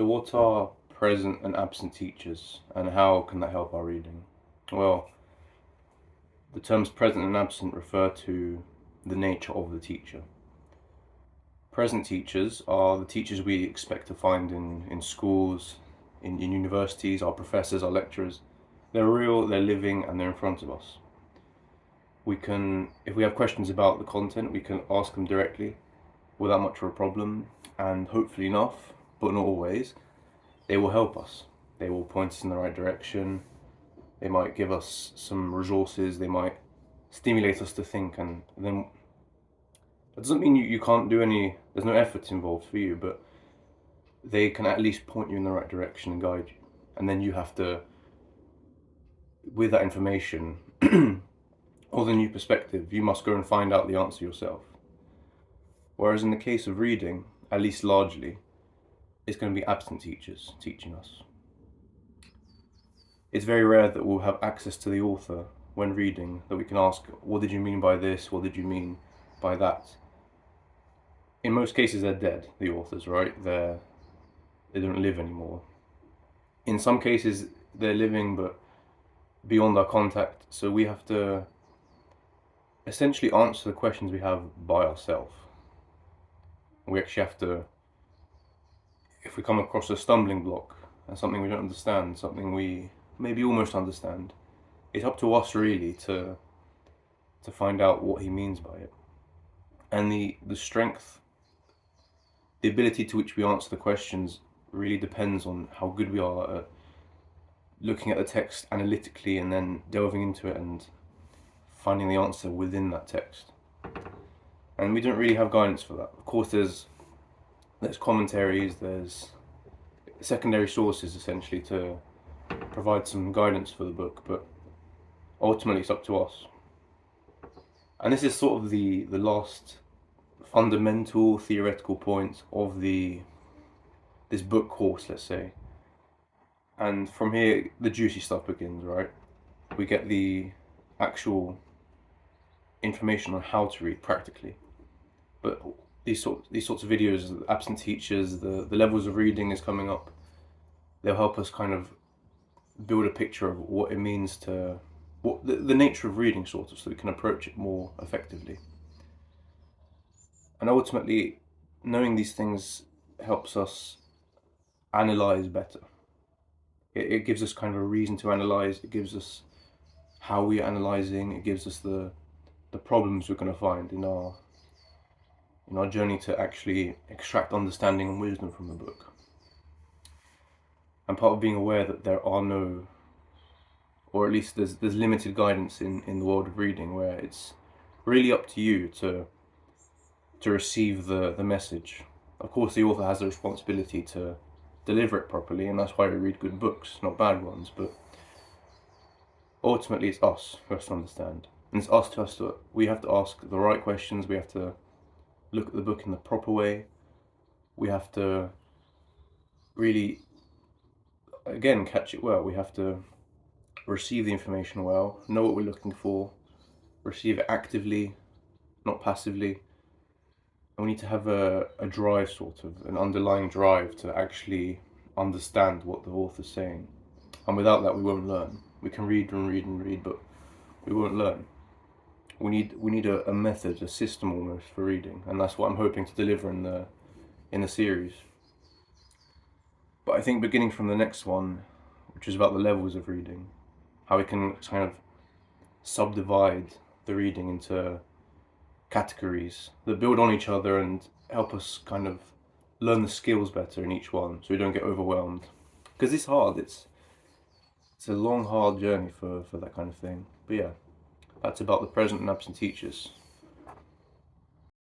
So what are present and absent teachers, and how can that help our reading? Well, the terms present and absent refer to the nature of the teacher. Present teachers are the teachers we expect to find in schools, in universities, our professors, our lecturers. They're real, they're living, and they're in front of us. If we have questions about the content, we can ask them directly without much of a problem, and hopefully enough, but not always, they will help us. They will point us in the right direction. They might give us some resources. They might stimulate us to think, and then that doesn't mean you can't do any. There's no effort involved for you, but they can at least point you in the right direction and guide you. And then you have to, with that information or the new perspective, you must go and find out the answer yourself. Whereas in the case of reading, at least largely, it's going to be absent teachers teaching us. It's very rare that we'll have access to the author when reading, that we can ask, what did you mean by this? What did you mean by that? In most cases, they're dead, the authors, right? They don't live anymore. In some cases, they're living, but beyond our contact. So we have to essentially answer the questions we have by ourselves. We actually have to, if we come across a stumbling block and something we don't understand, something we maybe almost understand, it's up to us really to find out what he means by it. And the strength, the ability to which we answer the questions really depends on how good we are at looking at the text analytically and then delving into it and finding the answer within that text. And we don't really have guidance for that. Of course, there's commentaries, there's secondary sources essentially to provide some guidance for the book, but ultimately it's up to us. And this is sort of the last fundamental theoretical point of this book course, let's say. And from here, the juicy stuff begins, right? We get the actual information on how to read practically. But these sorts of videos, absent teachers, the levels of reading is coming up. They'll help us kind of build a picture of what it means to, what the nature of reading sort of, so we can approach it more effectively. And ultimately, knowing these things helps us analyze better. It gives us kind of a reason to analyze. It gives us how we're analyzing. It gives us the problems we're going to find in our journey to actually extract understanding and wisdom from the book. And part of being aware that there are no, or at least there's limited guidance in the world of reading, where it's really up to you to receive the message. Of course, the author has the responsibility to deliver it properly, and that's why we read good books, not bad ones, but ultimately it's us who has to understand. And it's us to we have to ask the right questions, we have to look at the book in the proper way, we have to really, again, catch it well, we have to receive the information well, know what we're looking for, receive it actively, not passively. And we need to have a drive, sort of, an underlying drive to actually understand what the author's saying. And without that, we won't learn. We can read and read and read, but we won't learn. We need a method, a system almost for reading, and that's what I'm hoping to deliver in the series. But I think beginning from the next one, which is about the levels of reading, how we can kind of subdivide the reading into categories that build on each other and help us kind of learn the skills better in each one, so we don't get overwhelmed. Because it's hard. It's a long, hard journey for that kind of thing. But yeah, that's about the present and absent teachers.